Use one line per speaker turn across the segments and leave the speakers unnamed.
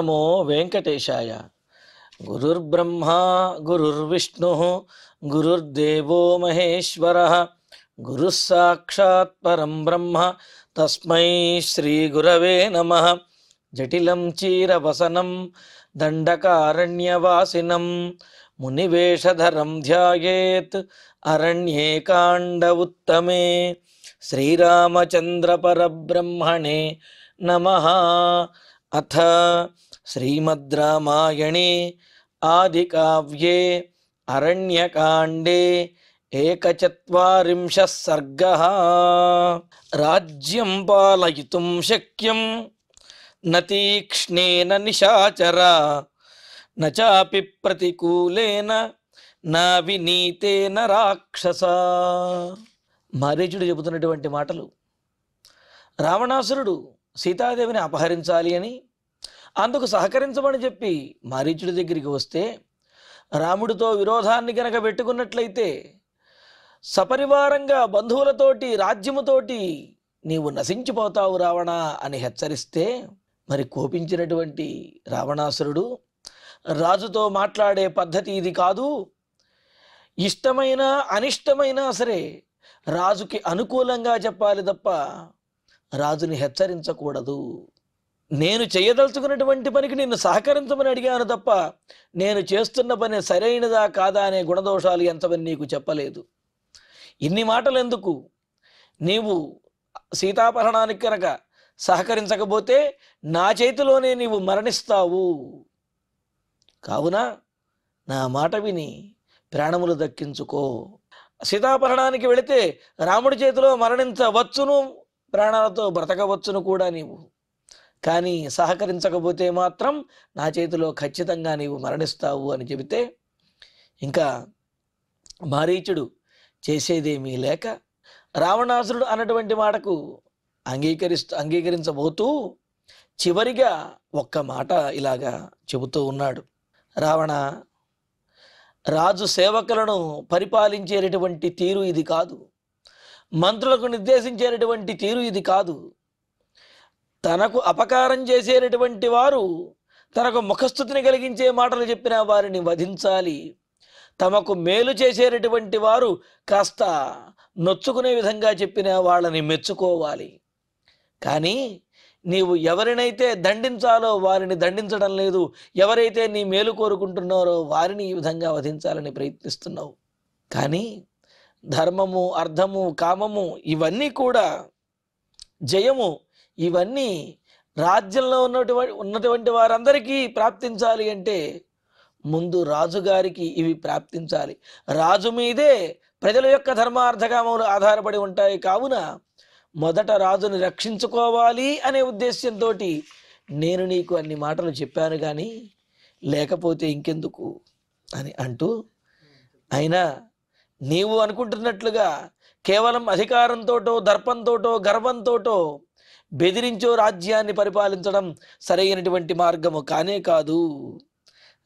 నమో వెంకటేశాయ. గురుర్బ్రహ్మా గురుర్విష్ణుః గురుర్దేవో మహేశ్వరః గురుః సాక్షాత్ పరం బ్రహ్మ తస్మై శ్రీ గురవే నమః. జటిలం చీరవసనం దండకారణ్యవాసినం మునివేషధరం ధ్యాయేత్ అరణ్యేకాండ ఉత్తమే. శ్రీరామచంద్ర పరబ్రహ్మణే నమః. అథ శ్రీమద్ రామాయణే ఆదికావ్యే అరణ్యకాండే ఏకచత్వారింశః సర్గః. రాజ్యం పాలయితుం శక్యం న తీక్ష్ణేన నిశాచరా న చాపి ప్రతికూలేన నా వినీతేన రాక్షసా. మారీచుడు చెబుతున్నటువంటి మాటలు, రావణాసురుడు సీతాదేవిని అపహరించాలి అని అందుకు సహకరించమని చెప్పి మారీచుడి దగ్గరికి వస్తే, రాముడితో విరోధాన్ని గనక పెట్టుకున్నట్లయితే సపరివారంగా బంధువులతోటి రాజ్యముతోటి నీవు నశించిపోతావు రావణ అని హెచ్చరిస్తే, మరి కోపించినటువంటి రావణాసురుడు రాజుతో మాట్లాడే పద్ధతి ఇది కాదు, ఇష్టమైన అనిష్టమైనా సరే రాజుకి అనుకూలంగా చెప్పాలి తప్ప రాజుని హెచ్చరించకూడదు. నేను చేయదలుచుకున్నటువంటి పనికి నిన్ను సహకరించమని అడిగాను తప్ప నేను చేస్తున్న పని సరైనదా కాదా అనే గుణదోషాలు ఎంతవని నీకు చెప్పలేదు. ఇన్ని మాటలు ఎందుకు? నీవు సీతాపహరణానికి కనుక సహకరించకపోతే నా చేతిలోనే నీవు మరణిస్తావు. కావున నా మాట విని ప్రాణములు దక్కించుకో. సీతాపహరణానికి వెళితే రాముడి చేతిలో మరణించవచ్చును, ప్రాణాలతో బ్రతకవచ్చును కూడా నీవు. కానీ సహకరించకపోతే మాత్రం నా చేతిలో ఖచ్చితంగా నీవు మరణిస్తావు అని చెబితే, ఇంకా మారీచుడు చేసేదేమీ లేక రావణాసురుడు అన్నటువంటి మాటకు అంగీకరించబోతూ చివరిగా ఒక్క మాట ఇలాగా చెబుతూ ఉన్నాడు. రావణ, రాజు సేవకులను పరిపాలించేటటువంటి తీరు ఇది కాదు, మంత్రులకు నిర్దేశించేటటువంటి తీరు ఇది కాదు. తనకు అపకారం చేసేటటువంటి వారు, తనకు ముఖస్థుతిని కలిగించే మాటలు చెప్పిన వారిని వధించాలి. తమకు మేలు చేసేటటువంటి వారు కాస్త నొచ్చుకునే విధంగా చెప్పిన వాళ్ళని మెచ్చుకోవాలి. కానీ నీవు ఎవరినైతే దండించాలో వారిని దండించడం లేదు, ఎవరైతే నీ మేలు కోరుకుంటున్నారో వారిని ఈ విధంగా వధించాలని ప్రయత్నిస్తున్నావు. కానీ ధర్మము, అర్థము, కామము ఇవన్నీ కూడా, జయము ఇవన్నీ రాజ్యంలో ఉన్నటువంటి వారందరికీ ప్రాప్తించాలి అంటే ముందు రాజుగారికి ఇవి ప్రాప్తించాలి. రాజు మీదే ప్రజల యొక్క ధర్మార్థకామములు ఆధారపడి ఉంటాయి. కావున మొదట రాజుని రక్షించుకోవాలి అనే ఉద్దేశ్యంతో నేను నీకు అన్ని మాటలు చెప్పాను, కానీ లేకపోతే ఇంకెందుకు అని అంటూ, అయినా నీవు అనుకుంటున్నట్లుగా కేవలం అధికారంతోటో దర్పంతోటో గర్వంతోటో బెదిరించో రాజ్యాన్ని పరిపాలించడం సరైనటువంటి మార్గము కానే కాదు.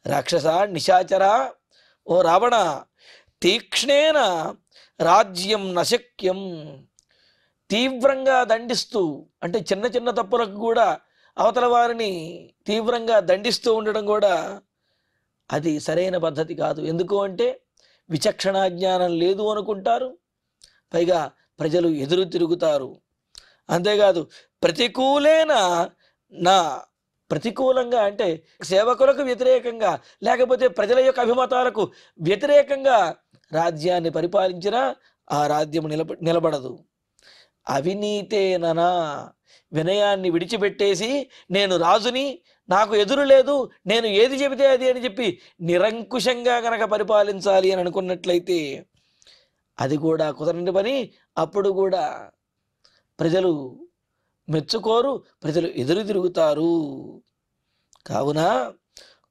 రాక్షస, నిశాచర, ఓ రావణ, తీక్ష్ణేన రాజ్యం నశక్యం. తీవ్రంగా దండిస్తూ, అంటే చిన్న చిన్న తప్పులకు కూడా అవతల వారిని తీవ్రంగా దండిస్తూ ఉండడం కూడా అది సరైన పద్ధతి కాదు. ఎందుకు అంటే విచక్షణ జ్ఞానం లేదు అనుకుంటారు, పైగా ప్రజలు ఎదురు తిరుగుతారు. అంతేకాదు ప్రతికూలేన నా, ప్రతికూలంగా అంటే సేవకులకు వ్యతిరేకంగా లేకపోతే ప్రజల యొక్క అభిమతాలకు వ్యతిరేకంగా రాజ్యాన్ని పరిపాలించినా ఆ రాజ్యం నిలబడదు. అవినీతేననా, వినయాన్ని విడిచిపెట్టేసి నేను రాజుని, నాకు ఎదురు లేదు, నేను ఏది చెబితే అది అని చెప్పి నిరంకుశంగా గనక పరిపాలించాలి అని అనుకున్నట్లయితే అది కూడా కుదరని పని. అప్పుడు కూడా ప్రజలు మెచ్చుకోరు, ప్రజలు ఎదురు తిరుగుతారు. కావున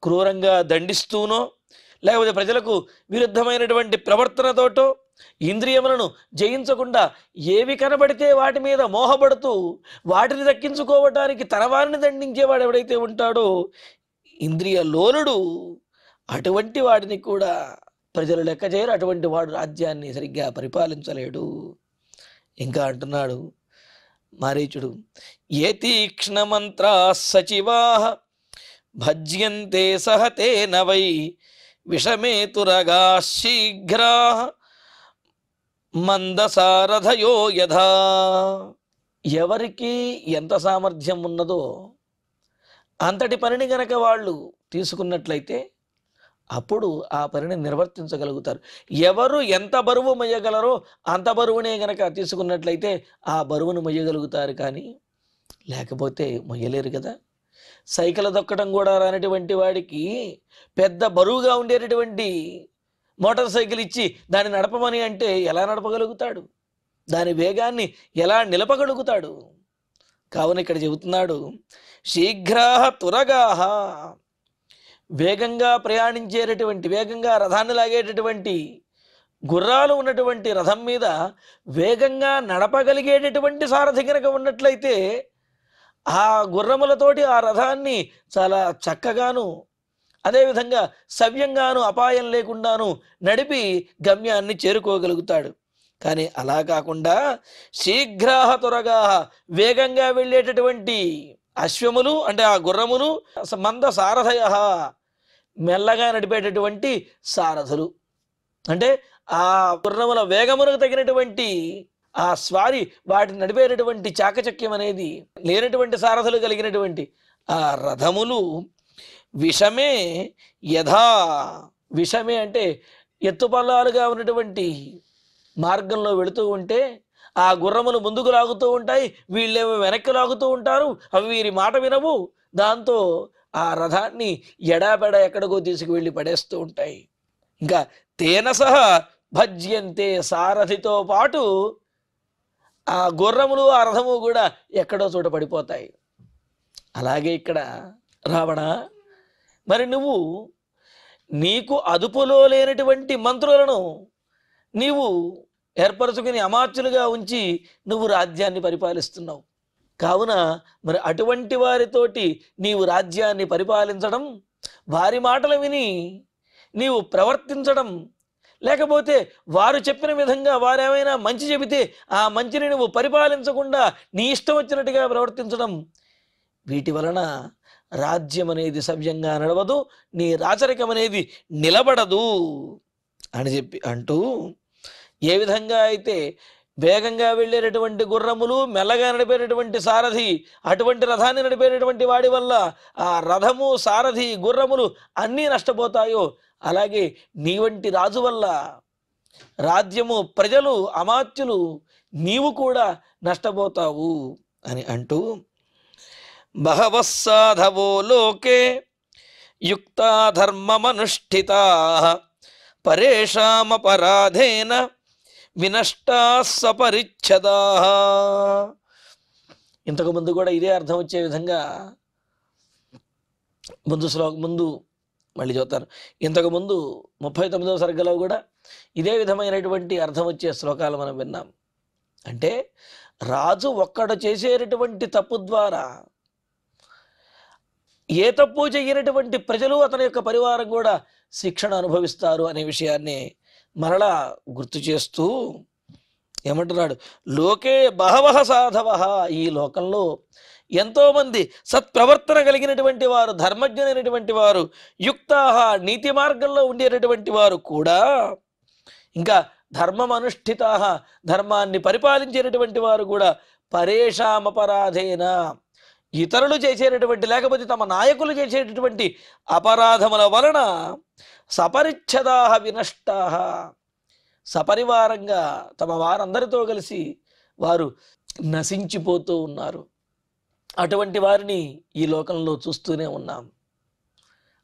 క్రూరంగా దండిస్తూనో లేకపోతే ప్రజలకు విరుద్ధమైనటువంటి ప్రవర్తనతోటో ఇంద్రియములను జయించకుండా ఏవి కనబడితే వాటి మీద మోహపడుతూ వాటిని దక్కించుకోవటానికి తన వారిని దండించేవాడు ఎవడైతే ఉంటాడో ఇంద్రియ లోలుడు, అటువంటి వాడిని కూడా ప్రజలు లెక్క చేయరు. అటువంటి వాడు రాజ్యాన్ని సరిగ్గా పరిపాలించలేడు. ఇంకా అంటున్నాడు మారీచుడు, ఏ తీక్ష్ణ మంత్రా సచివా భజ్యంతే సహతేన వై విషమే తురగా శీఘ్రా మందసారథయో యథా. ఎవరికి ఎంత సామర్థ్యం ఉన్నదో అంతటి పనిని గనక వాళ్ళు తీసుకున్నట్లయితే అప్పుడు ఆ పనిని నిర్వర్తించగలుగుతారు. ఎవరు ఎంత బరువు మొయ్యగలరో అంత బరువునే గనక తీసుకున్నట్లయితే ఆ బరువును మొయ్యగలుగుతారు, కానీ లేకపోతే మొయ్యలేరు కదా. సైకిల్ దొక్కడం కూడా రానటువంటి వాడికి పెద్ద బరువుగా ఉండేటటువంటి మోటార్ సైకిల్ ఇచ్చి దాన్ని నడపమని అంటే ఎలా నడపగలుగుతాడు? దాని వేగాన్ని ఎలా నిలపగలుగుతాడు? కావున ఇక్కడ చెబుతున్నాడు, శీఘ్రాహ తురగాహ, వేగంగా ప్రయాణించేటటువంటి, వేగంగా రథాన్ని లాగేటటువంటి గుర్రాలు ఉన్నటువంటి రథం మీద వేగంగా నడపగలిగేటటువంటి సారథి కనుక ఉన్నట్లయితే ఆ గుర్రములతోటి ఆ రథాన్ని చాలా చక్కగాను, అదేవిధంగా సవ్యంగాను, అపాయం లేకుండాను నడిపి గమ్యాన్ని చేరుకోగలుగుతాడు. కానీ అలా కాకుండా శీఘ్రాహ త్వరగా వేగంగా వెళ్ళేటటువంటి అశ్వములు అంటే ఆ గుర్రములు, మంద సారథయ మెల్లగా నడిపేటటువంటి సారథులు, అంటే ఆ గుర్రముల వేగములకు తగినటువంటి ఆ స్వారి వాటిని నడిపేటటువంటి చాకచక్యం అనేది లేనటువంటి సారథులు కలిగినటువంటి ఆ రథములు విషమే యథా, విషమే అంటే ఎత్తుపల్లాలుగా ఉన్నటువంటి మార్గంలో వెళుతూ ఉంటే ఆ గుర్రములు ముందుకు లాగుతూ ఉంటాయి, వీళ్ళేమో వెనక్కి లాగుతూ ఉంటారు, అవి వీరి మాట వినవు, దాంతో ఆ రథాన్ని ఎడాపెడ ఎక్కడికో తీసుకువెళ్ళి పడేస్తూ ఉంటాయి. ఇంకా తేన సహ భజ్యంతే, సారథితో పాటు ఆ గుర్రములు ఆ రథము కూడా ఎక్కడో చోట పడిపోతాయి. అలాగే ఇక్కడ రావణ, మరి నువ్వు నీకు అదుపులో లేనటువంటి మంత్రులను నీవు ఏర్పరచుకుని అమాత్యులుగా ఉంచి నువ్వు రాజ్యాన్ని పరిపాలిస్తున్నావు. కావున మరి అటువంటి వారితోటి నీవు రాజ్యాన్ని పరిపాలించడం, వారి మాటలు విని నీవు ప్రవర్తించడం, లేకపోతే వారు చెప్పిన విధంగా వారేమైనా మంచి చెబితే ఆ మంచిని నువ్వు పరిపాలించకుండా నీ ఇష్టం వచ్చినట్టుగా ప్రవర్తించడం, వీటి వలన రాజ్యం అనేది సవ్యంగా నడవదు, నీ రాచరికం అనేది నిలబడదు అని చెప్పి అంటూ, ఏ విధంగా అయితే వేగంగా వెళ్ళేటటువంటి గుర్రములు, మెల్లగా నడిపేటటువంటి సారథి, అటువంటి రథాన్ని నడిపేటటువంటి వాడి వల్ల ఆ రథము, సారథి, గుర్రములు అన్నీ నష్టపోతాయో, అలాగే నీ వంటి రాజు వల్ల రాజ్యము, ప్రజలు, అమాత్యులు, నీవు కూడా నష్టపోతావు అని అంటూ, బహవః సాధవో లోకే యుక్తా ధర్మమనుష్ఠితా పరేషామపరాధేన వినష్టా సపరిచ్ఛదా. ఇంతకుముందు కూడా ఇదే అర్థం వచ్చే విధంగా ముందు మళ్ళీ చెప్తాను. ఇంతకుముందు 39వ సర్గలో కూడా ఇదే విధమైనటువంటి అర్థం వచ్చే శ్లోకాలు మనం విన్నాం. అంటే రాజు ఒక్కడు చేసేటటువంటి తప్పు ద్వారా ఏ తప్పు చేయనటువంటి ప్రజలు, అతని యొక్క పరివారం కూడా శిక్షణ అనుభవిస్తారు అనే విషయాన్ని మరలా గుర్తు చేస్తూ ఏమంటున్నాడు, లోకే బహవః సాధవః, ఈ లోకంలో ఎంతోమంది సత్ప్రవర్తన కలిగినటువంటి వారు, ధర్మజ్ఞులైనటువంటి వారు, యుక్తాః నీతి మార్గంలో ఉండేటటువంటి వారు కూడా, ఇంకా ధర్మం అనుష్ఠితాః ధర్మాన్ని పరిపాలించేటటువంటి వారు కూడా, పరేషామపరాధేన ఇతరులు చేసేటటువంటి లేకపోతే తమ నాయకులు చేసేటటువంటి అపరాధముల వలన సపరిచ్ఛదాః వినష్టాః, సపరివారంగా తమ వారందరితో కలిసి వారు నశించిపోతూ ఉన్నారు. అటువంటి వారిని ఈ లోకంలో చూస్తూనే ఉన్నాం.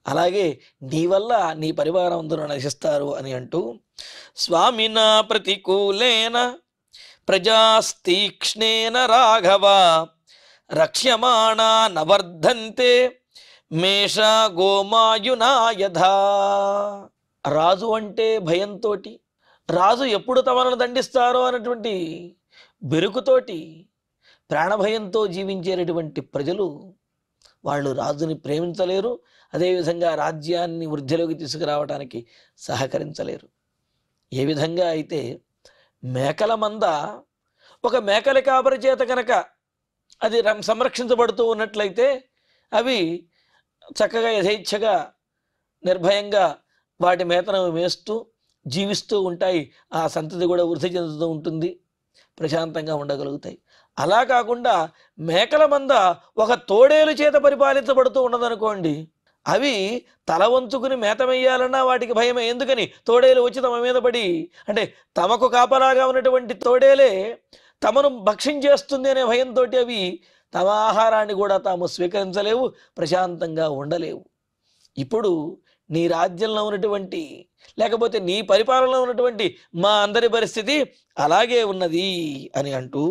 అలాగే నీ వల్ల నీ పరివారం అందరూ నశిస్తారు అని అంటూ, స్వామినా ప్రతికూలేన ప్రజాస్తీక్ష్ణేన రాఘవ రక్ష్యమాణా నవర్ధంతే మేష గోమాయునా యథా. రాజు అంటే భయంతో, రాజు ఎప్పుడు తమను దండిస్తారో అన్నటువంటి బెరుకుతోటి ప్రాణభయంతో జీవించేటటువంటి ప్రజలు, వాళ్ళు రాజుని ప్రేమించలేరు, అదేవిధంగా రాజ్యాన్ని వృద్ధిలోకి తీసుకురావడానికి సహకరించలేరు. ఏ విధంగా అయితే మేకల మంద ఒక మేకల కాపరి చేత కనుక అది సంరక్షించబడుతూ ఉన్నట్లయితే అవి చక్కగా యథేచ్ఛగా నిర్భయంగా వాటి మేతను మేస్తూ జీవిస్తూ ఉంటాయి. ఆ సంతతి కూడా వృద్ధి చెందుతూ ఉంటుంది, ప్రశాంతంగా ఉండగలుగుతాయి. అలా కాకుండా మేకల మంద ఒక తోడేలు చేత పరిపాలించబడుతూ ఉన్నదనుకోండి, అవి తల వంచుకుని మేత వేయాలన్నా వాటికి భయమే. ఎందుకని? తోడేలు వచ్చి తమ మీద పడి, అంటే తమకు కాపలాగా ఉన్నటువంటి తోడేలే తమను భక్షించేస్తుంది అనే భయంతో అవి తమ ఆహారాన్ని కూడా తాము స్వీకరించలేవు, ప్రశాంతంగా ఉండలేవు. ఇప్పుడు నీ రాజ్యంలో ఉన్నటువంటి, లేకపోతే నీ పరిపాలనలో ఉన్నటువంటి మా అందరి పరిస్థితి అలాగే ఉన్నది అని అంటూ,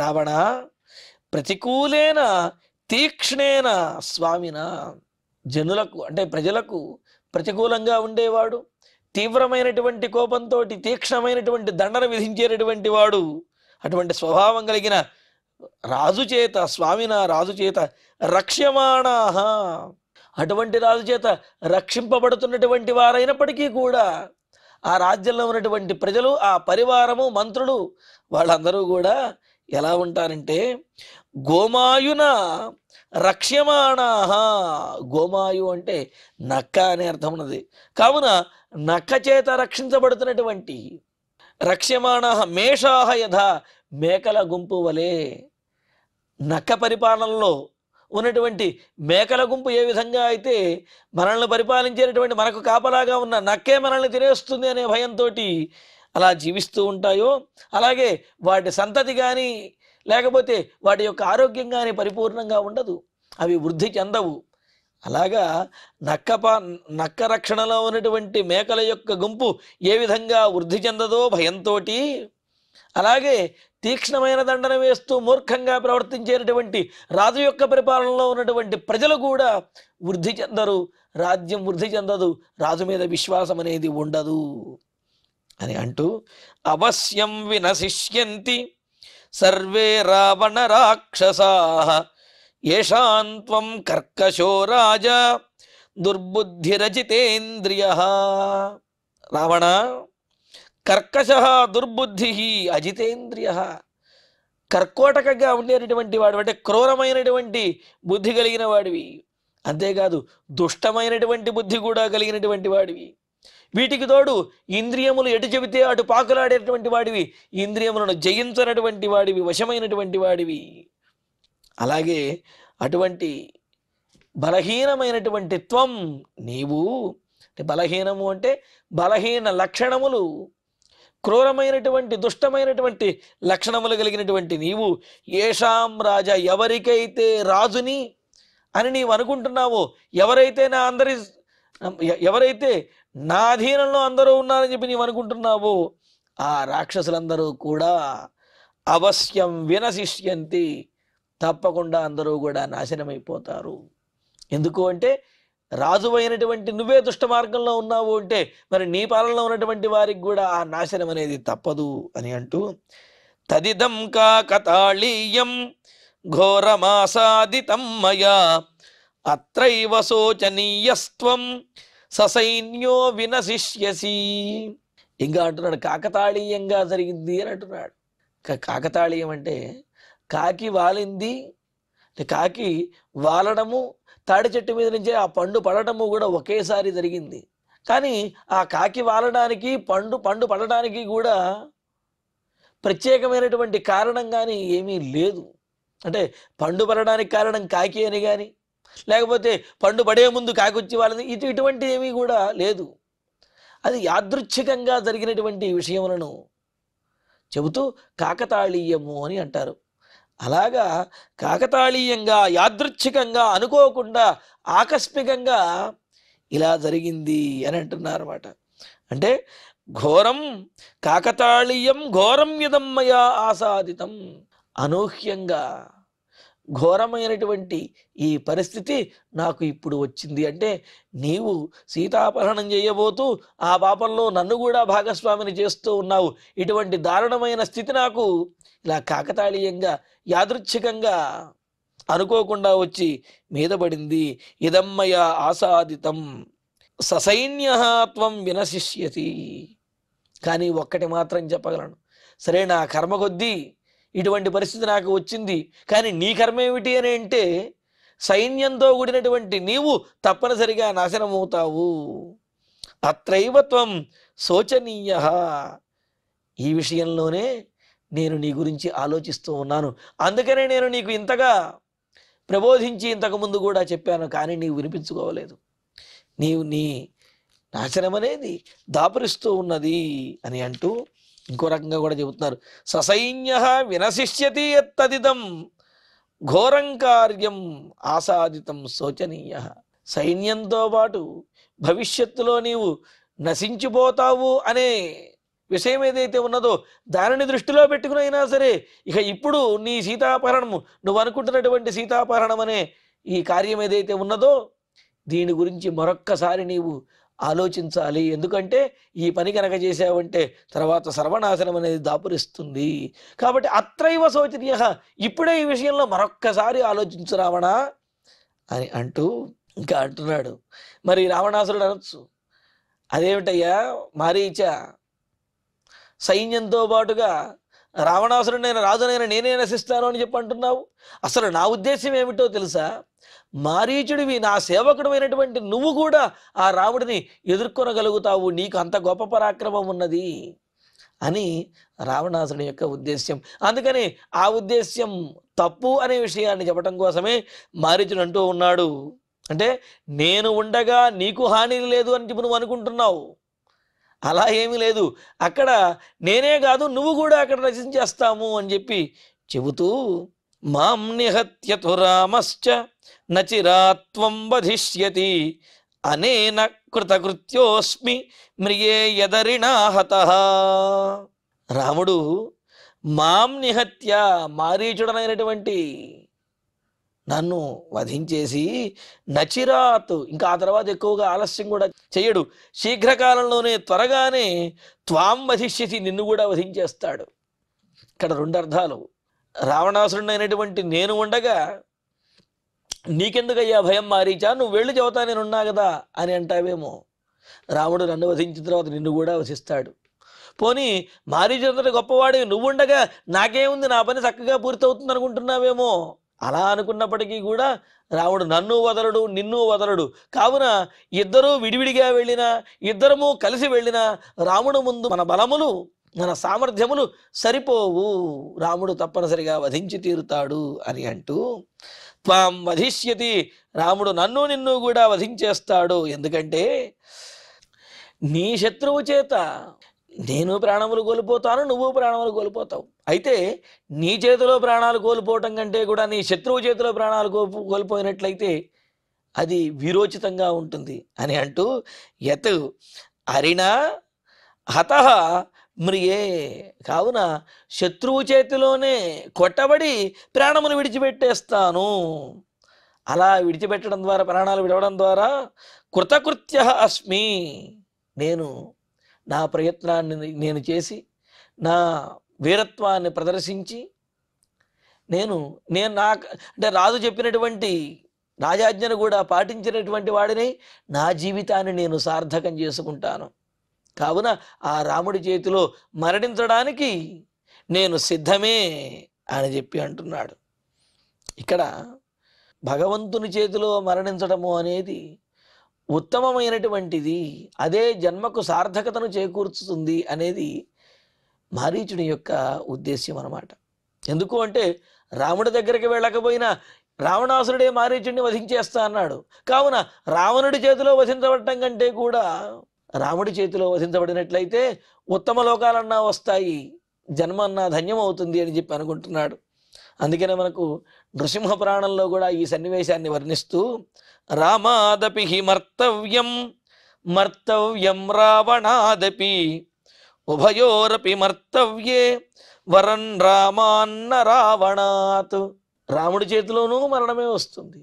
రావణ ప్రతికూలేన తీక్ష్ణేన స్వామిన, జనులకు అంటే ప్రజలకు ప్రతికూలంగా ఉండేవాడు, తీవ్రమైనటువంటి కోపంతో తీక్ష్ణమైనటువంటి దండన విధించేటటువంటి వాడు, అటువంటి స్వభావం కలిగిన రాజు చేత, స్వామిన రాజు చేత రక్ష్యమాణాః, అటువంటి రాజు చేత రక్షింపబడుతున్నటువంటి వారైనప్పటికీ కూడా ఆ రాజ్యంలో ఉన్నటువంటి ప్రజలు, ఆ పరివారము, మంత్రులు వాళ్ళందరూ కూడా ఎలా ఉంటారంటే గోమాయున రక్ష్యమాణాః. గోమాయు అంటే నక్క అనే అర్థం ఉన్నది. కావున నక్క చేత రక్షించబడుతున్నటువంటి, రక్ష్యమాణాః మేషాః యథా, మేకల గుంపు వలె, నక్క పరిపాలనలో ఉన్నటువంటి మేకల గుంపు ఏ విధంగా అయితే మనల్ని పరిపాలించేటటువంటి, మనకు కాపలాగా ఉన్న నక్కే మనల్ని తినేస్తుంది అనే భయంతో అలా జీవిస్తూ ఉంటాయో, అలాగే వాటి సంతతి కానీ లేకపోతే వాటి యొక్క ఆరోగ్యం కానీ పరిపూర్ణంగా ఉండదు, అవి వృద్ధి చెందవు. అలాగా నక్క రక్షణలో ఉన్నటువంటి మేకల యొక్క గుంపు ఏ విధంగా వృద్ధి చెందదో భయంతో, అలాగే తీక్ష్ణమైన దండన వేస్తూ మూర్ఖంగా ప్రవర్తించేటటువంటి రాజు యొక్క పరిపాలనలో ఉన్నటువంటి ప్రజలు కూడా వృద్ధి చెందరు, రాజ్యం వృద్ధి చెందదు, రాజు మీద విశ్వాసం అనేది ఉండదు అని అంటూ, అవశ్యం వినశిష్యంతి సర్వే రావణ రాక్షసాః యేషాన్త్వం కర్కశో రాజా దుర్బుద్ధిరజితేంద్రియః. రావణ, కర్కశః దుర్బుద్ధి అజితేంద్రియః, కర్కోటకంగా ఉండేటటువంటి వాడు, అంటే క్రూరమైనటువంటి బుద్ధి కలిగిన వాడివి, అంతేకాదు దుష్టమైనటువంటి బుద్ధి కూడా కలిగినటువంటి వాడివి. వీటికి తోడు ఇంద్రియములు ఎటు చెబితే అటు పాకులాడేటువంటి వాడివి, ఇంద్రియములను జయించనటువంటి వాడివి, వశమైనటువంటి వాడివి. అలాగే అటువంటి బలహీనమైనటువంటి త్వం నీవు, బలహీనము అంటే బలహీన లక్షణములు, క్రూరమైనటువంటి దుష్టమైనటువంటి లక్షణములు కలిగినటువంటి నీవు, ఏషాం రాజా, ఎవరికైతే రాజుని అని నీవు అనుకుంటున్నావో, ఎవరైతే నా అధీనంలో అందరూ ఉన్నారని చెప్పి నీవు అనుకుంటున్నావో, ఆ రాక్షసులందరూ కూడా అవశ్యం వినశిష్యంతి, తప్పకుండా అందరూ కూడా నాశనమైపోతారు. ఎందుకు అంటే రాజు అయినటువంటి నువ్వే దుష్ట మార్గంలో ఉన్నావు అంటే మరి నీ పాలనలో ఉన్నటువంటి వారికి కూడా ఆ నాశనం అనేది తప్పదు అని అంటూ, తదిదం కాకతాళీయం ఘోరమాసాదితం మయా అత్రైవ శోచనీయస్త్వం ససైన్యో వినశిష్యసి. ఇంకా అంటున్నాడు కాకతాళీయంగా జరిగింది అని అంటున్నాడు. కాకతాళీయం అంటే కాకి వాలింది, కాకి వాలడము, తాడి చెట్టు మీద నుంచే ఆ పండు పడటము కూడా ఒకేసారి జరిగింది. కానీ ఆ కాకి వాలడానికి పండు పడడానికి కూడా ప్రత్యేకమైనటువంటి కారణం కానీ ఏమీ లేదు. అంటే పండు పడడానికి కారణం కాకి అని కానీ, లేకపోతే పండు పడే ముందు కాకి వచ్చి వాళ్ళని ఇటువంటి ఏమీ కూడా లేదు. అది యాదృచ్ఛికంగా జరిగినటువంటి విషయములను చెబుతూ కాకతాళీయము అని అంటారు. అలాగా కాకతాళీయంగా, యాదృచ్ఛికంగా, అనుకోకుండా, ఆకస్మికంగా ఇలా జరిగింది అని అంటున్నారు అన్నమాట. అంటే ఘోరం కాకతాళీయం ఘోరం యదం మయా ఆసాదితం, అనూహ్యంగా ఘోరమైనటువంటి ఈ పరిస్థితి నాకు ఇప్పుడు వచ్చింది. అంటే నీవు సీతాపహరణం చేయబోతూ ఆ పాపంలో నన్ను కూడా భాగస్వామిని చేస్తూ ఉన్నావు. ఇటువంటి దారుణమైన స్థితి నాకు ఇలా కాకతాళీయంగా, యాదృచ్ఛికంగా, అనుకోకుండా వచ్చి మీద పడింది. ఇదమ్మయ ఆసాదితం ససైన్యః త్వం వినశిష్యసి. కానీ ఒక్కటి మాత్రం చెప్పగలను, సరే నా కర్మ కొద్దీ ఇటువంటి పరిస్థితి నాకు వచ్చింది, కానీ నీ కర్మ ఏమిటి అని అంటే సైన్యంతో కూడినటువంటి నీవు తప్పనిసరిగా నాశనమవుతావు. అత్రైవ త్వం శోచనీయ. ఈ విషయంలోనే నేను నీ గురించి ఆలోచిస్తూ ఉన్నాను. అందుకనే నేను నీకు ఇంతగా ప్రబోధించి ఇంతకుముందు కూడా చెప్పాను, కానీ నీవు వినిపించుకోవలేదు. నీవు నీ నాశనం అనేది దాపురిస్తూ ఉన్నది అని అంటూ ఇంకో రకంగా కూడా చెబుతున్నారు. ససైన్య వినశిష్యతి యత్తదిదం ఘోరం కార్యం ఆసాదితం శోచనీయ. సైన్యంతో పాటు భవిష్యత్తులో నీవు నశించిపోతావు అనే విషయం ఏదైతే ఉన్నదో దానిని దృష్టిలో పెట్టుకుని అయినా సరే ఇక ఇప్పుడు నీ సీతాపహరణము, నువ్వు అనుకుంటున్నటువంటి సీతాపహరణం అనే ఈ కార్యం ఏదైతే ఉన్నదో దీని గురించి మరొక్కసారి నీవు ఆలోచించాలి. ఎందుకంటే ఈ పని కనుక చేసావంటే తర్వాత సర్వనాశనం అనేది దాపురిస్తుంది. కాబట్టి అత్రైవ శోచనీయ, ఇప్పుడే ఈ విషయంలో మరొక్కసారి ఆలోచించు రావణ అని అంటూ ఇంకా అంటున్నాడు. మరి రావణాసురుడు అనొచ్చు, అదేమిటయ్యా మారీచ, సైన్యంతో పాటుగా రావణాసురుడైన రాజునైనా నేనే నశిస్తాను అని చెప్పి అంటున్నావు. అసలు నా ఉద్దేశం ఏమిటో తెలుసా? మారీచుడివి, నా సేవకుడివైనటువంటి నువ్వు కూడా ఆ రాముడిని ఎదుర్కొనగలుగుతావు, నీకు అంత గొప్ప పరాక్రమం ఉన్నది అని రావణాసురుడి యొక్క ఉద్దేశ్యం. అందుకని ఆ ఉద్దేశ్యం తప్పు అనే విషయాన్ని చెప్పడం కోసమే మారీచుడు అంటూ ఉన్నాడు. అంటే నేను ఉండగా నీకు హాని లేదు అని చెప్పి నువ్వు అనుకుంటున్నావు, అలా ఏమీ లేదు. అక్కడ నేనే కాదు నువ్వు కూడా అక్కడ నశించేస్తాము అని చెప్పి చెబుతూ మాం నిహత్యతు రామశ్చ నచిరాత్వం వధిష్యతి అనేన కృతకృత్యోస్మి మ్రియే యదరిణా హతః. రాముడు మాం నిహత్య, మారీచుడనైనటువంటి నన్ను వధించేసి నచిరాత్, ఇంకా ఆ తర్వాత ఎక్కువగా ఆలస్యం కూడా చెయ్యడు, శీఘ్రకాలంలోనే త్వరగానే త్వాం వధిష్యతి, నిన్ను కూడా వధించేస్తాడు. ఇక్కడ రెండు అర్థాలు. రావణాసురుడైనటువంటి నేను ఉండగా నీకెందుకయ్యా భయం మారీచా, నువ్వు వెళ్ళి చెబుతా నేనున్నా కదా అని అంటావేమో. రాముడు నన్ను వధించిన తర్వాత నిన్ను కూడా వధిస్తాడు. పోనీ మారీచుడంతటి గొప్పవాడి నువ్వుండగా నాకేముంది, నా పని చక్కగా పూర్తవుతుంది అనుకుంటున్నావేమో. అలా అనుకున్నప్పటికీ కూడా రాముడు నన్ను వదలడు, నిన్ను వదలడు. కావున ఇద్దరూ విడివిడిగా వెళ్ళినా, ఇద్దరము కలిసి వెళ్ళినా రాముడు ముందు మన బలములు, మన సామర్థ్యములు సరిపోవు, రాముడు తప్పనిసరిగా వధించి తీరుతాడు అని అంటూ త్వాం వధిష్యతి, రాముడు నన్ను నిన్ను కూడా వధించేస్తాడు. ఎందుకంటే నీ శత్రువు చేత నేను ప్రాణములు కోల్పోతాను, నువ్వు ప్రాణములు కోల్పోతావు. అయితే నీ చేతిలో ప్రాణాలు కోల్పోవటం కంటే కూడా నీ శత్రువు చేతిలో ప్రాణాలు కోల్పోయినట్లయితే అది విరోచితంగా ఉంటుంది అని అంటూ యత్ అరిణ హతః మ్రియే, కావున శత్రువు చేతిలోనే కొట్టబడి ప్రాణములు విడిచిపెట్టేస్తాను. అలా విడిచిపెట్టడం ద్వారా, ప్రాణాలు విడవడం ద్వారా కృతకృత్యః అస్మి, నేను నా ప్రయత్నాన్ని నేను చేసి నా వీరత్వాన్ని ప్రదర్శించి నేను అంటే రాజు చెప్పినటువంటి రాజాజ్ఞను కూడా పాటించినటువంటి వాడిని నా జీవితాన్ని నేను సార్థకం చేసుకుంటాను. కావున ఆ రాముడి చేతిలో మరణించడానికి నేను సిద్ధమే అని చెప్పి అంటున్నాడు. ఇక్కడ భగవంతుని చేతిలో మరణించడము అనేది ఉత్తమమైనటువంటిది, అదే జన్మకు సార్థకతను చేకూర్చుతుంది అనేది మారీచుడి యొక్క ఉద్దేశ్యం అన్నమాట. ఎందుకు అంటే రాముడి దగ్గరికి వెళ్ళకపోయినా రావణాసురుడే మారీచుడిని వధించేస్తా అన్నాడు. కావున రావణుడి చేతిలో వధించబడటం కంటే కూడా రాముడి చేతిలో వధించబడినట్లయితే ఉత్తమ లోకాలన్నా వస్తాయి, జన్మ అన్నా ధన్యం అవుతుంది అని చెప్పి అనుకుంటున్నాడు. అందుకనే మనకు నృసింహ పురాణంలో కూడా ఈ సన్నివేశాన్ని వర్ణిస్తూ రామాదపి హి మర్తవ్యం మర్తవ్యం రావణాదపి ఉభయోరపి మర్తవ్యే వరన్ రామాన్న రావణాత్. రాముడి చేతిలోనూ మరణమే వస్తుంది,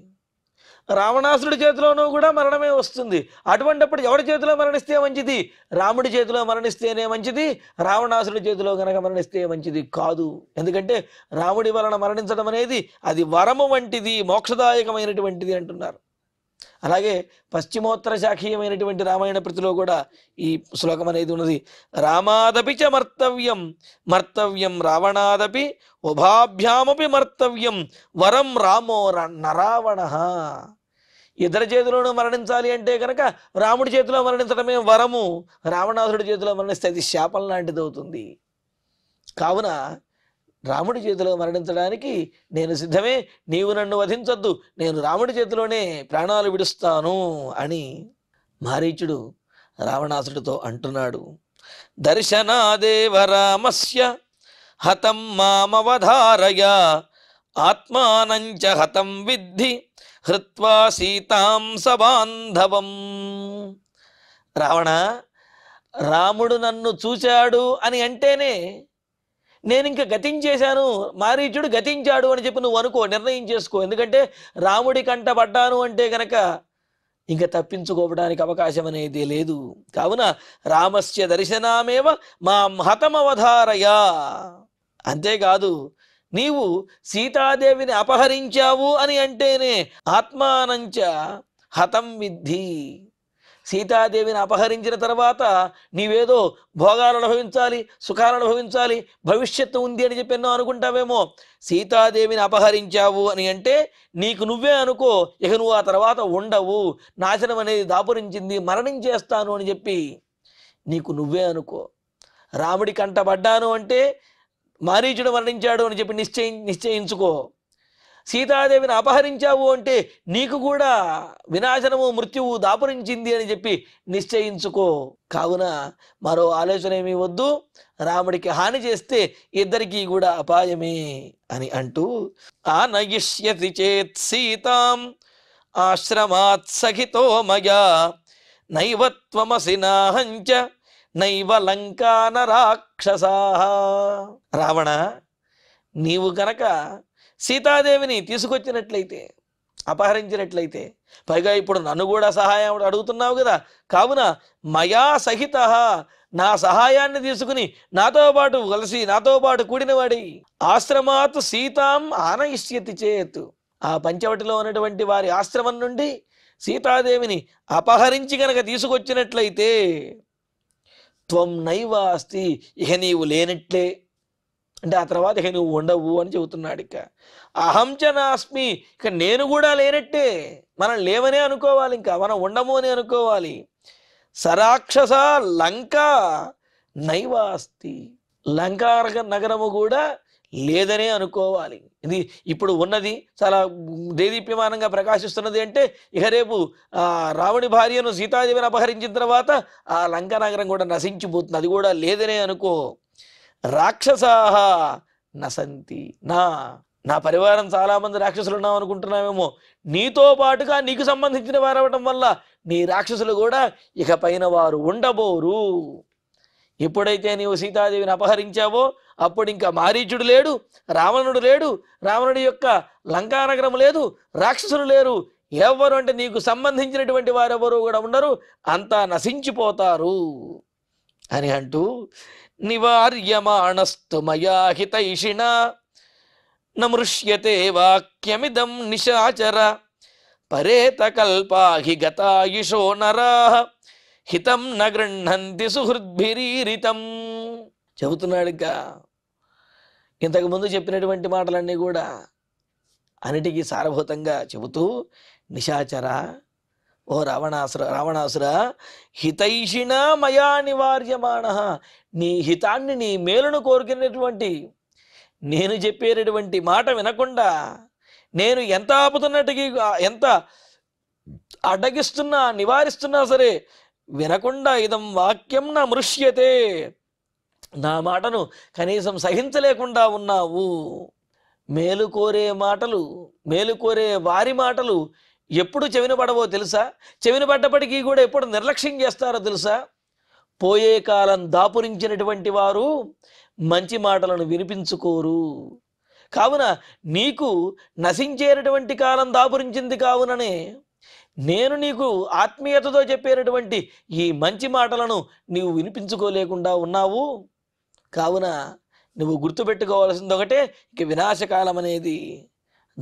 రావణాసుడి చేతిలోనూ కూడా మరణమే వస్తుంది. అటువంటిప్పుడు ఎవరి చేతిలో మరణిస్తే మంచిది? రాముడి చేతిలో మరణిస్తేనే మంచిది, రావణాసుడి చేతిలో కనుక మరణిస్తే మంచిది కాదు. ఎందుకంటే రాముడి వలన మరణించడం అనేది అది వరము వంటిది, మోక్షదాయకమైనటువంటిది అంటున్నారు. అలాగే పశ్చిమోత్తర శాఖీయమైనటువంటి రామాయణ ప్రతిలో కూడా ఈ శ్లోకం అనేది ఉన్నది. రామాదపి చ మర్తవ్యం మర్తవ్యం రావణాదపి ఉభాభ్యామపి మర్తవ్యం వరం రామో నరావణ. ఇద్దరి చేతిలోనూ మరణించాలి అంటే కనుక రాముడి చేతిలో మరణించడమే వరము, రావణాసుడి చేతిలో మరణిస్తే అది శాపం లాంటిది అవుతుంది. కావున రాముడి చేతిలో మరణించడానికి నేను సిద్ధమే, నీవు నన్ను వధించొద్దు, నేను రాముడి చేతిలోనే ప్రాణాలు విడుస్తాను అని మారీచుడు రావణాసుడితో అంటున్నాడు. దర్శనాదేవ రామస్య హతం మామవధారయ ఆత్మానంచ హతం విద్ధి హృత్వా సీతాం సబాంధవం. రావణ, రాముడు నన్ను చూచాడు అని అంటేనే నేను ఇంకా గతించేశాను, మారీచుడు గతించాడు అని చెప్పి నువ్వు అనుకో, నిర్ణయం చేసుకో. ఎందుకంటే రాముడి కంట పడ్డాను అంటే గనక ఇంకా తప్పించుకోవడానికి అవకాశం అనేది లేదు. కావున రామస్య దర్శనామేవ మాం హతమవధారయ. అంతేకాదు, నీవు సీతాదేవిని అపహరించావు అని అంటేనే ఆత్మానంచ హతం విద్ధి. సీతాదేవిని అపహరించిన తర్వాత నీవేదో భోగాలు అనుభవించాలి, సుఖాలు అనుభవించాలి, భవిష్యత్తు ఉంది అని చెప్పి ఎన్నో అనుకుంటావేమో. సీతాదేవిని అపహరించావు అని అంటే నీకు నువ్వే అనుకో, ఇక నువ్వు ఆ తర్వాత ఉండవు, నాశనం అనేది దాపురించింది, మరణించేస్తాను అని చెప్పి నీకు నువ్వే అనుకో. రాముడి కంటపడ్డాను అంటే మారీచుడు మరణించాడు అని చెప్పి నిశ్చయించుకో. సీతాదేవిని అపహరించావు అంటే నీకు కూడా వినాశనము, మృత్యువు దాపురించింది అని చెప్పి నిశ్చయించుకో. కావున మరో ఆలోచన ఏమీ వద్దు, రాముడికి హాని చేస్తే ఇద్దరికీ కూడా అపాయమే అని అంటూ, ఆనయిష్యతి చేత్ సీతాం ఆశ్రమాత్ సఖితో మయా నైవత్వమసి నాహంచ నైవ లంకాన రాక్షసాః. రావణ, నీవు కనుక సీతాదేవిని తీసుకొచ్చినట్లయితే, అపహరించినట్లయితే, పైగా ఇప్పుడు నన్ను కూడా సహాయం అడుగుతున్నావు కదా, కావున మయా సహిత, నా సహాయాన్ని తీసుకుని నాతో పాటు కలిసి నాతో పాటు కూడినవాడి ఆశ్రమాత్ సీతాం ఆనయిష్యతి చేత్, ఆ పంచవటిలో ఉన్నటువంటి వారి ఆశ్రమం నుండి సీతాదేవిని అపహరించి కనుక తీసుకొచ్చినట్లయితే త్వం నైవ అస్తి, ఇక నీవు లేనట్లే, అంటే ఆ తర్వాత ఇక నువ్వు ఉండవు అని చెబుతున్నాడు. ఇక అహంచ నాస్మి, ఇక నేను కూడా లేనట్టే, మనం లేవనే అనుకోవాలి, ఇంకా మనం ఉండము అని అనుకోవాలి. సరాక్షస లంక నైవ అస్తి, లంకా నగరము కూడా లేదనే అనుకోవాలి. ఇది ఇప్పుడు ఉన్నది చాలా దేదీప్యమానంగా ప్రకాశిస్తున్నది అంటే ఇక రేపు రావణి భార్యను సీతాదేవిని అపహరించిన తర్వాత ఆ లంకా నగరం కూడా నశించిపోతుంది, అది కూడా లేదనే అనుకో. రాక్షసాహ నసంతి, నా పరివారం చాలామంది రాక్షసులు ఉన్నాం అనుకుంటున్నామేమో, నీతో పాటుగా నీకు సంబంధించిన వారు అవ్వటం వల్ల నీ రాక్షసులు కూడా ఇక పైన వారు ఉండబోరు. ఎప్పుడైతే నీవు సీతాదేవిని అపహరించావో అప్పుడు ఇంకా మారీచుడు లేడు, రావణుడు లేడు, రావణుడి యొక్క లంకానగరం లేదు, రాక్షసులు లేరు, ఎవరు అంటే నీకు సంబంధించినటువంటి వారెవరు కూడా ఉండరు, అంతా నశించిపోతారు అని అంటూ, నివార్యమాణస్తు మయా హితైషిణ నమృష్యతే వాక్యమిదం నిశాచర పరేతకల్పాహి గతాయుషో నరాః హితం న గృహ్ణంతి సుహృద్భిరీరితం. చెబుతున్నాడు. ఇంకా ఇంతకుముందు చెప్పినటువంటి మాటలన్నీ కూడా అన్నిటికీ సారభూతంగా చెబుతూ, నిశాచర, ఓ రావణాసుర, హితైషిణ మయా నివార్యమాణ, నీ హితాన్ని, నీ మేలును కోరుకునేటువంటి నేను చెప్పేటటువంటి మాట వినకుండా నేను ఎంత ఆపుతున్నట్టుగా, ఎంత అడ్డగిస్తున్నా, నివారిస్తున్నా సరే వినకుండా ఇదం వాక్యం నా మృష్యతే, నా మాటను కనీసం సహించలేకుండా ఉన్నావు. మేలు కోరే మాటలు, మేలు కోరే వారి మాటలు ఎప్పుడు చెవిన పడవో తెలుసా? చెవిన పడ్డప్పటికీ కూడా ఎప్పుడు నిర్లక్ష్యం చేస్తారో తెలుసా? పోయే కాలం దాపురించినటువంటి వారు మంచి మాటలను వినిపించుకోరు. కావున నీకు నశించేటటువంటి కాలం దాపురించింది, కావుననే నేను నీకు ఆత్మీయతతో చెప్పేటటువంటి ఈ మంచి మాటలను నీవు వినిపించుకోలేకుండా ఉన్నావు. కావున నువ్వు గుర్తుపెట్టుకోవాల్సింది ఒకటే, ఇక వినాశకాలం అనేది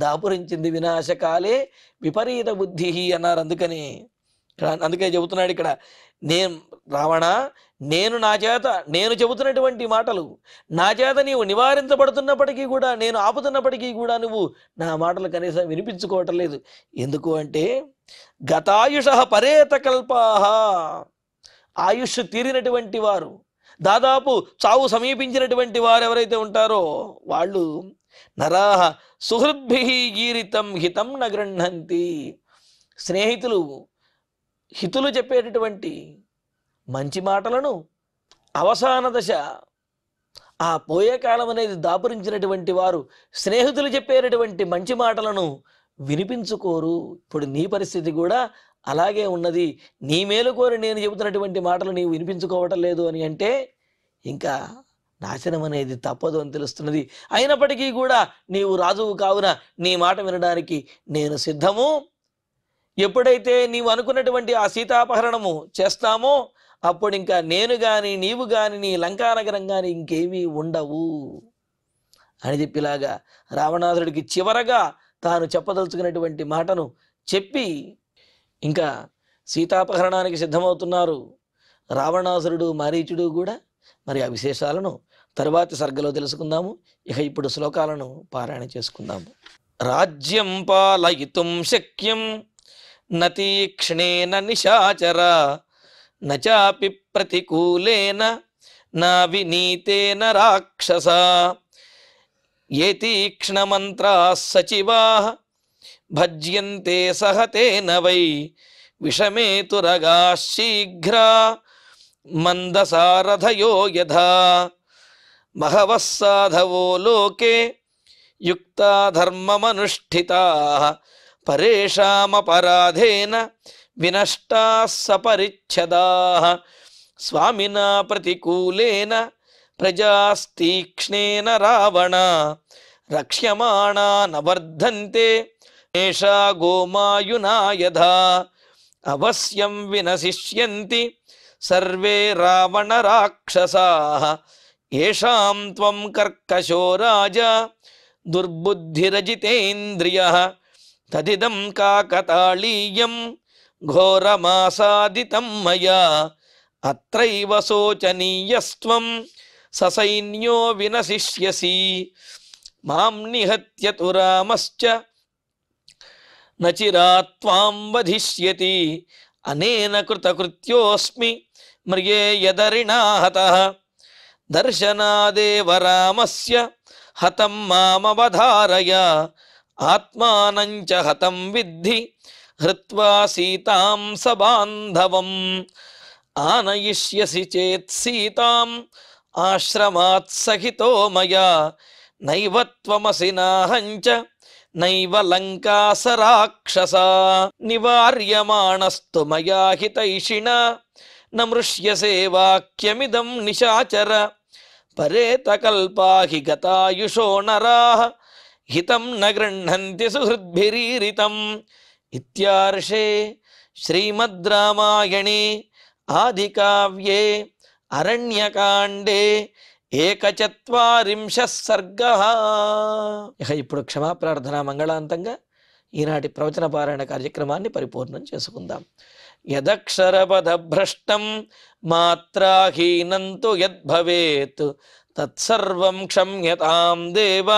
దాపురించింది వినాశకాలే విపరీత బుద్ధి అన్నారు. అందుకే చెబుతున్నాడు ఇక్కడ, నేను రావణ, నేను చెబుతున్నటువంటి మాటలు నా చేత నీవు నివారించబడుతున్నప్పటికీ కూడా, నేను ఆపుతున్నప్పటికీ కూడా నువ్వు నా మాటలు కనీసం వినిపించుకోవటం లేదు. ఎందుకు అంటే గతాయుష పరేత కల్పాహ, ఆయుష్ తీరినటువంటి వారు, దాదాపు చావు సమీపించినటువంటి వారు ఎవరైతే ఉంటారో వాళ్ళు నరాహ సుహృద్భి గీరితం హితం న గృహంతి. స్నేహితులు హితులు చెప్పేటటువంటి మంచి మాటలను అవసాన దశ, ఆ పోయే కాలం అనేది దాపురించినటువంటి వారు స్నేహితులు చెప్పేటటువంటి మంచి మాటలను వినిపించుకోరు. ఇప్పుడు నీ పరిస్థితి కూడా అలాగే ఉన్నది. నీ మేలు కోరి నేను చెబుతున్నటువంటి మాటలు నీవు వినిపించుకోవటం లేదు అని అంటే ఇంకా నాశనం అనేది తప్పదు అని తెలుస్తున్నది. అయినప్పటికీ కూడా నీవు రాజువు కావున నీ మాట వినడానికి నేను సిద్ధము. ఎప్పుడైతే నీవు అనుకున్నటువంటి ఆ సీతాపహరణము చేస్తామో అప్పుడు ఇంకా నేను కానీ నీవు కానీ నీ లంకానగరం కానీ ఇంకేమీ ఉండవు అని చెప్పిలాగా రావణాసుడికి చివరగా తాను చెప్పదలుచుకున్నటువంటి మాటను చెప్పి ఇంకా సీతాపహరణానికి సిద్ధమవుతున్నారు రావణాసురుడు మారీచుడు కూడా. మరి ఆ విశేషాలను తరువాతి సర్గలో తెలుసుకుందాము. ఇక ఇప్పుడు శ్లోకాలను పారాయణ చేసుకుందాము. రాజ్యం పాలయితుం శక్యం నతీక్ష్ణేన నిశాచర నచాపి ప్రతికూలేన నా వినీతేన రాక్షస ఏ తీక్ష్ణమంత్రా సచివా భజ్యంతే సహతేన వై విషమేతురగా శీఘ్రా మందసారథయో యథా బహవః సాధవో లోకే యుక్తా ధర్మమనుష్ఠితాః పరేషామపరాధేన వినష్టాః సపరిచ్ఛదాః స్వామినా ప్రతికూలేన ప్రజాస్తీక్ష్ణేన రావణ రక్ష్యమాణా నవర్ధంతే ఏషా గోమాయునా యథా అవశ్యం వినశిష్యంతి సర్వే రావణ రాక్షసాః ఏషాం త్వం కర్కశో రాజా దుర్బుద్ధిరజితేంద్రియః తదిదం కాకతాళీయం ఘోరమాసాదితం మయా అత్రైవ శోచనీయస్త్వం ససైన్యో వినశిష్యసి మాం నిహత్యతు రామశ్చ నచిరాత్ త్వాం వధిష్యతి అనేన కృతకృత్యోస్మి మ్రియే యదరిణా హతః దర్శనాదేవ రామస్య హతం మామవధారయ ఆత్మానం చ హతం విద్ధి హృత్వా సీతాం సబాంధవం ఆనయిష్యసి చేత్ సీతాం ఆశ్రమాత్ సహితో మయా నైవ త్వమసి నాహం చ నైవ లంకాస రాక్షస నివార్యమాణస్తు మయా హితైషిణా న మృష్యసే వాక్యమిదం నిశాచర పరేతకల్పా హి గతాయుషో నరాః హితం న గృహ్ణంతి సుహృద్భిరీరితం. ఇత్యార్షే శ్రీమద్ రామాయణే ఆదికావ్యే అరణ్యకాండే 41 సర్గః. ఇక ఇప్పుడు క్షమాప్రార్థన మంగళాంతంగా ఈనాటి ప్రవచన పారాయణ కార్యక్రమాన్ని పరిపూర్ణం చేసుకుందాం. యదక్షరపదభ్రష్టం మాత్రాహీనం తు యద్భవేత్ తత్సర్వం క్షమ్యతాం దేవ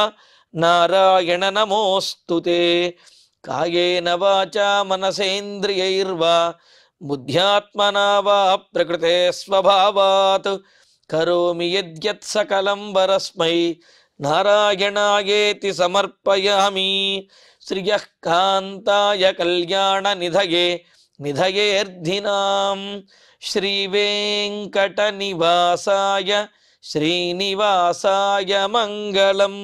నారాయణ నమోస్తుతే. కాయేన వాచా మనసేంద్రియైర్వా బుద్ధ్యాత్మనా వా ప్రకృతే స్వభావాత్ కరోమి యద్యత్ సకలం వరస్మై నారాయణాయేతి సమర్పయామి. శ్రియః కాంతాయ కళ్యాణ నిధయే నిధయేర్ధినాం శ్రీవేంకట నివాసాయ శ్రీనివాసాయ మంగళం.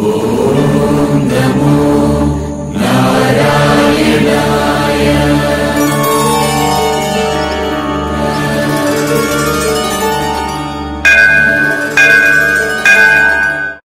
ఓం